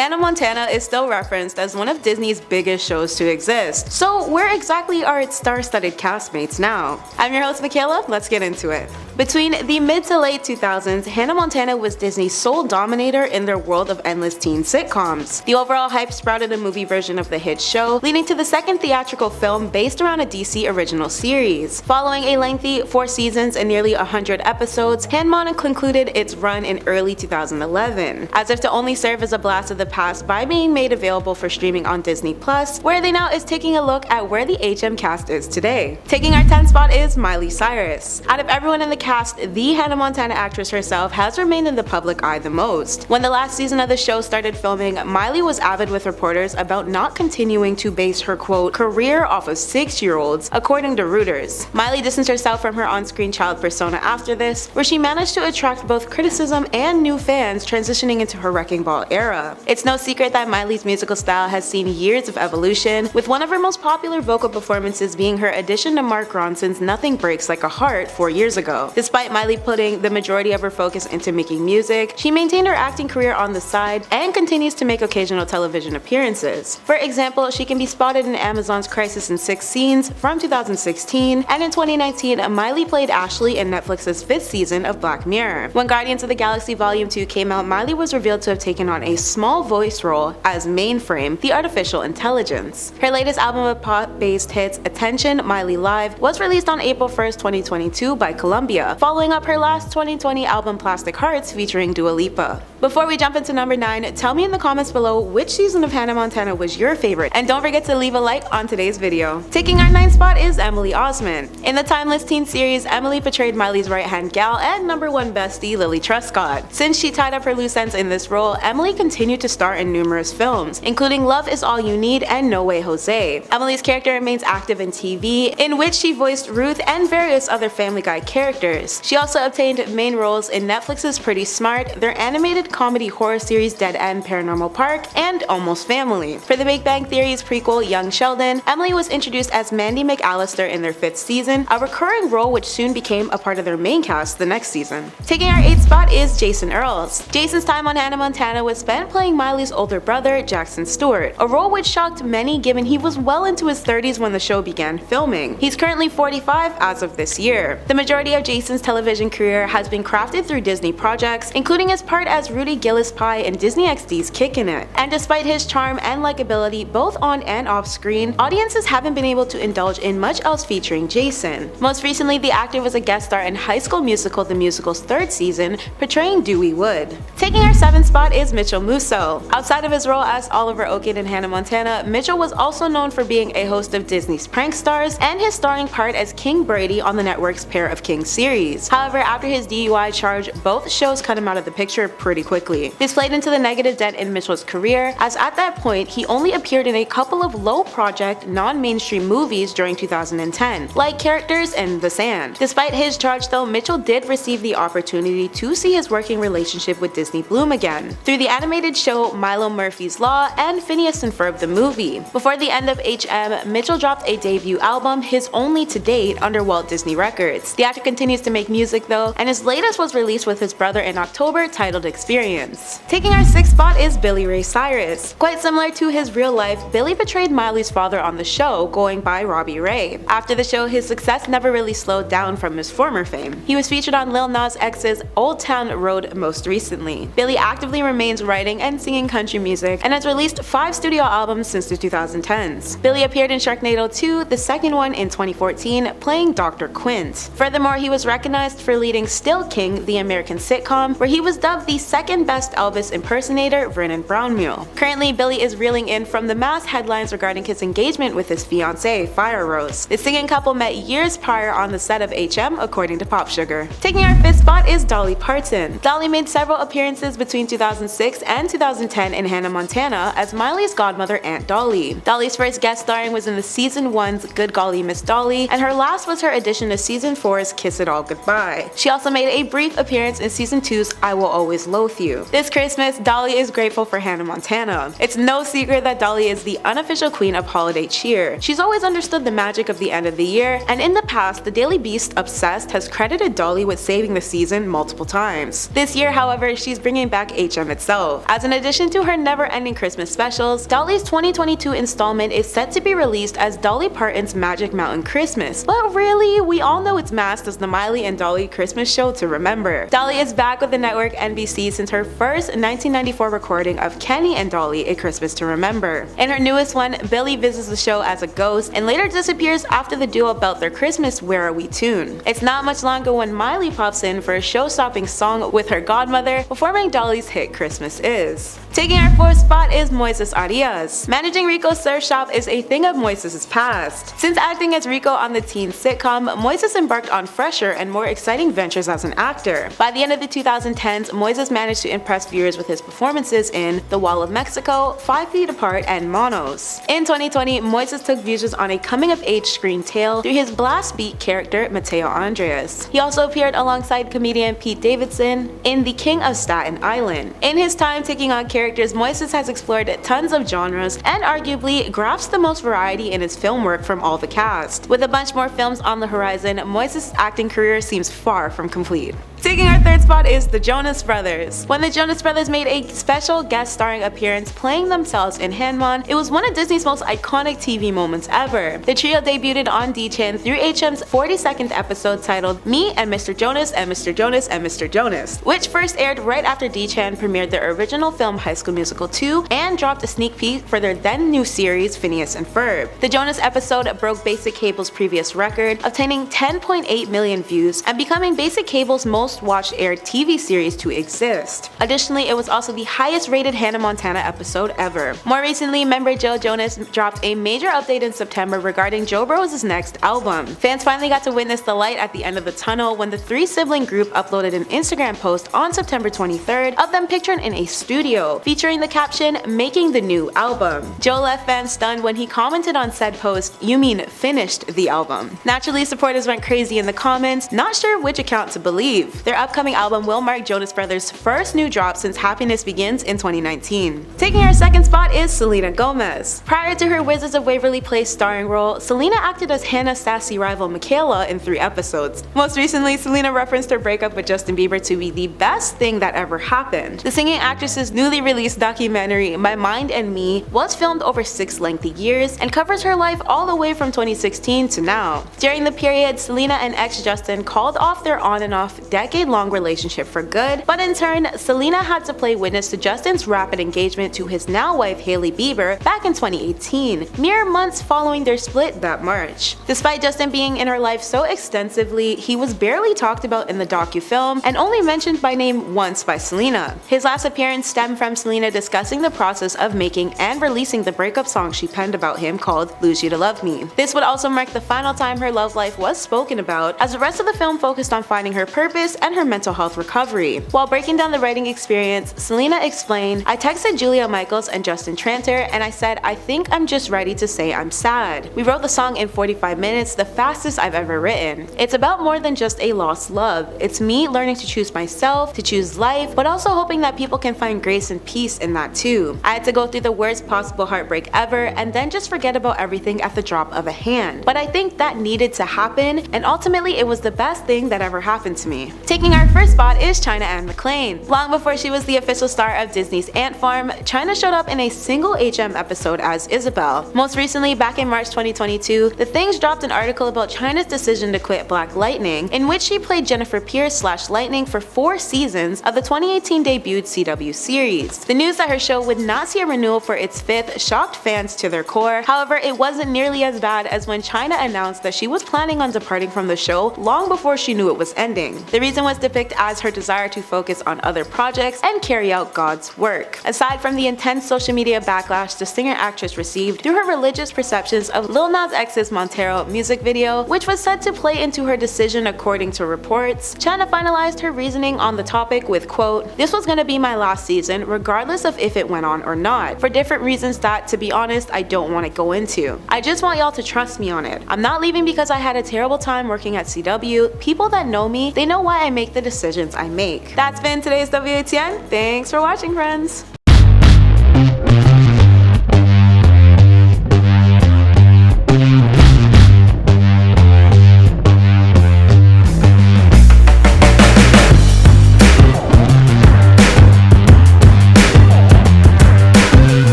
Hannah Montana is still referenced as one of Disney's biggest shows to exist. So where exactly are its star-studded castmates now? I'm your host Michaela, let's get into it. Between the mid to late 2000s, Hannah Montana was Disney's sole dominator in their world of endless teen sitcoms. The overall hype sprouted a movie version of the hit show, leading to the second theatrical film based around a DC original series. Following a lengthy 4 seasons and nearly 100 episodes, Hannah Montana concluded its run in early 2011, as if to only serve as a blast of the past by being made available for streaming on Disney+, where they now is taking a look at where the HM cast is today. Taking our 10th spot is Miley Cyrus. Out of everyone in the cast, the Hannah Montana actress herself has remained in the public eye the most. When the last season of the show started filming, Miley was avid with reporters about not continuing to base her quote career off of 6-year-olds, according to Reuters. Miley distanced herself from her on-screen child persona after this, where she managed to attract both criticism and new fans, transitioning into her Wrecking Ball era. It's no secret that Miley's musical style has seen years of evolution, with one of her most popular vocal performances being her addition to Mark Ronson's Nothing Breaks Like a Heart 4 years ago. Despite Miley putting the majority of her focus into making music, she maintained her acting career on the side and continues to make occasional television appearances. For example, she can be spotted in Amazon's Crisis in 6 Scenes from 2016, and in 2019, Miley played Ashley in Netflix's 5th season of Black Mirror. When Guardians of the Galaxy Volume 2 came out, Miley was revealed to have taken on a small voice role as Mainframe, the artificial intelligence. Her latest album of pop-based hits, Attention, Miley Live, was released on April 1st, 2022 by Columbia, following up her last 2020 album Plastic Hearts featuring Dua Lipa. Before we jump into number 9, tell me in the comments below which season of Hannah Montana was your favorite, and don't forget to leave a like on today's video. Taking our 9th spot is Emily Osment. In the timeless teen series, Emily portrayed Miley's right-hand gal and #1 bestie Lily Truscott. Since she tied up her loose ends in this role, Emily continued to star in numerous films, including Love Is All You Need and No Way Jose. Emily's character remains active in TV, in which she voiced Ruth and various other Family Guy characters. She also obtained main roles in Netflix's Pretty Smart, their animated comedy horror series Dead End Paranormal Park, and Almost Family. For The Big Bang Theory's prequel Young Sheldon, Emily was introduced as Mandy McAllister in their 5th season, a recurring role which soon became a part of their main cast the next season. Taking our 8th spot is Jason Earles. Jason's time on Hannah Montana was spent playing Miley's older brother, Jackson Stewart, a role which shocked many given he was well into his 30s when the show began filming. He's currently 45 as of this year. The majority of Jason's television career has been crafted through Disney projects, including his part as Rudy Gillis-Pye in Disney XD's Kickin' It. And despite his charm and likability both on and off screen, audiences haven't been able to indulge in much else featuring Jason. Most recently, the actor was a guest star in High School Musical: The Musical's 3rd season, portraying Dewey Wood. Taking our 7th spot is Mitchel Musso. Outside of his role as Oliver Oakett in Hannah Montana, Mitchel was also known for being a host of Disney's Prank Stars and his starring part as King Brady on the network's Pair of Kings series. However, after his DUI charge, both shows cut him out of the picture pretty quickly. This played into the negative dent in Mitchell's career, as at that point, he only appeared in a couple of low-project, non-mainstream movies during 2010, like Characters and The Sand. Despite his charge though, Mitchell did receive the opportunity to see his working relationship with Disney bloom again, through the animated show Milo Murphy's Law and Phineas and Ferb the movie. Before the end of HM, Mitchell dropped a debut album, his only to date, under Walt Disney Records. The actor continues to make music though, and his latest was released with his brother in October, titled Experience. Taking our 6th spot is Billy Ray Cyrus. Quite similar to his real life, Billy portrayed Miley's father on the show, going by Robbie Ray. After the show, his success never really slowed down from his former fame. He was featured on Lil Nas X's Old Town Road most recently. Billy actively remains writing and singing country music and has released 5 studio albums since the 2010s. Billy appeared in Sharknado 2, the second one in 2014, playing Dr. Quint. Furthermore, he was recognized for leading Still King, the American sitcom, where he was dubbed the second best Elvis impersonator, Vernon Brownmule. Currently, Billy is reeling in from the mass headlines regarding his engagement with his fiancée, Fire Rose. The singing couple met years prior on the set of HM, according to Pop Sugar. Taking our 5th spot is Dolly Parton. Dolly made several appearances between 2006 and 2010 in Hannah Montana as Miley's godmother Aunt Dolly. Dolly's first guest starring was in the Season 1's Good Golly Miss Dolly, and her last was her addition to Season 4's Kiss It All all goodbye. She also made a brief appearance in season 2's I Will Always Loathe You. This Christmas, Dolly is grateful for Hannah Montana. It's no secret that Dolly is the unofficial queen of holiday cheer. She's always understood the magic of the end of the year, and in the past, the Daily Beast Obsessed has credited Dolly with saving the season multiple times. This year, however, she's bringing back HM itself. As an addition to her never-ending Christmas specials, Dolly's 2022 installment is set to be released as Dolly Parton's Magic Mountain Christmas. But really, we all know it's masked as the Miley and Dolly Christmas show to remember. Dolly is back with the network NBC since her first 1994 recording of Kenny and Dolly: A Christmas to Remember. In her newest one, Billy visits the show as a ghost and later disappears after the duo belt their Christmas Where Are We tune. It's not much longer when Miley pops in for a show-stopping song with her godmother, performing Dolly's hit Christmas Is. Taking our 4th spot is Moises Arias. Managing Rico's surf shop is a thing of Moises' past. Since acting as Rico on the teen sitcom, Moises embarked on fresher and more exciting ventures as an actor. By the end of the 2010s, Moises managed to impress viewers with his performances in The Wall of Mexico, 5 Feet Apart, and Monos. In 2020, Moises took viewers on a coming-of-age screen tale through his blast beat character Mateo Andreas. He also appeared alongside comedian Pete Davidson in The King of Staten Island. In his time taking on characters, Moises has explored tons of genres and arguably grasped the most variety in his film work from all the cast. With a bunch more films on the horizon, Moises' acting career seems far from complete. Taking our 3rd spot is the Jonas Brothers. When the Jonas Brothers made a special guest starring appearance playing themselves in Hanmon, it was one of Disney's most iconic TV moments ever. The trio debuted on D-Chan through HM's 42nd episode titled Me and Mr. Jonas and Mr. Jonas and Mr. Jonas, which first aired right after D-Chan premiered their original film High School Musical 2 and dropped a sneak peek for their then new series Phineas and Ferb. The Jonas episode broke Basic Cable's previous record, obtaining 10.8 million views and becoming Basic Cable's most watched aired TV series to exist. Additionally, it was also the highest rated Hannah Montana episode ever. More recently, member Joe Jonas dropped a major update in September regarding Joe Bros' next album. Fans finally got to witness the light at the end of the tunnel when the 3-sibling group uploaded an Instagram post on September 23rd of them pictured in a studio, featuring the caption, "Making the new album." Joe left fans stunned when he commented on said post, "You mean finished the album?" Naturally, supporters went crazy in the comments, not sure which account to believe. Their upcoming album will mark Jonas Brothers' first new drop since Happiness Begins in 2019. Taking our 2nd spot is Selena Gomez. Prior to her Wizards of Waverly Place starring role, Selena acted as Hannah Stassi rival Michaela in 3 episodes. Most recently, Selena referenced her breakup with Justin Bieber to be the best thing that ever happened. The singing actress's newly released documentary My Mind and Me was filmed over 6 lengthy years and covers her life all the way from 2016 to now. During the period, Selena and ex Justin called off their on and off decade-long relationship for good, but in turn, Selena had to play witness to Justin's rapid engagement to his now wife Hailey Bieber back in 2018, mere months following their split that March. Despite Justin being in her life so extensively, he was barely talked about in the docu-film and only mentioned by name once by Selena. His last appearance stemmed from Selena discussing the process of making and releasing the breakup song she penned about him called Lose You to Love Me. This would also mark the final time her love life was spoken about, as the rest of the film focused on finding her purpose and her mental health recovery. While breaking down the writing experience, Selena explained, "I texted Julia Michaels and Justin Tranter and I said, I think I'm just ready to say I'm sad. We wrote the song in 45 minutes, the fastest I've ever written. It's about more than just a lost love. It's me learning to choose myself, to choose life, but also hoping that people can find grace and peace in that too. I had to go through the worst possible heartbreak ever and then just forget about everything at the drop of a hand. But I think that needed to happen, and ultimately it was the best thing that ever happened to me." Taking our 1st spot is China Anne McClain. Long before she was the official star of Disney's Ant Farm, China showed up in a single HM episode as Isabel. Most recently, back in March 2022, The Things dropped an article about China's decision to quit Black Lightning, in which she played Jennifer Pierce / Lightning for 4 seasons of the 2018 debuted CW series. The news that her show would not see a renewal for its 5th shocked fans to their core. However, it wasn't nearly as bad as when China announced that she was planning on departing from the show long before she knew it was ending. The reason reason was depicted as her desire to focus on other projects and carry out God's work. Aside from the intense social media backlash the singer-actress received through her religious perceptions of Lil Nas X's Montero music video, which was said to play into her decision according to reports, Chana finalized her reasoning on the topic with, quote, "This was gonna be my last season regardless of if it went on or not, for different reasons that, to be honest, I don't want to go into. I just want y'all to trust me on it. I'm not leaving because I had a terrible time working at CW. People that know me, they know why I make the decisions I make." That's been today's WATN. Thanks for watching, friends.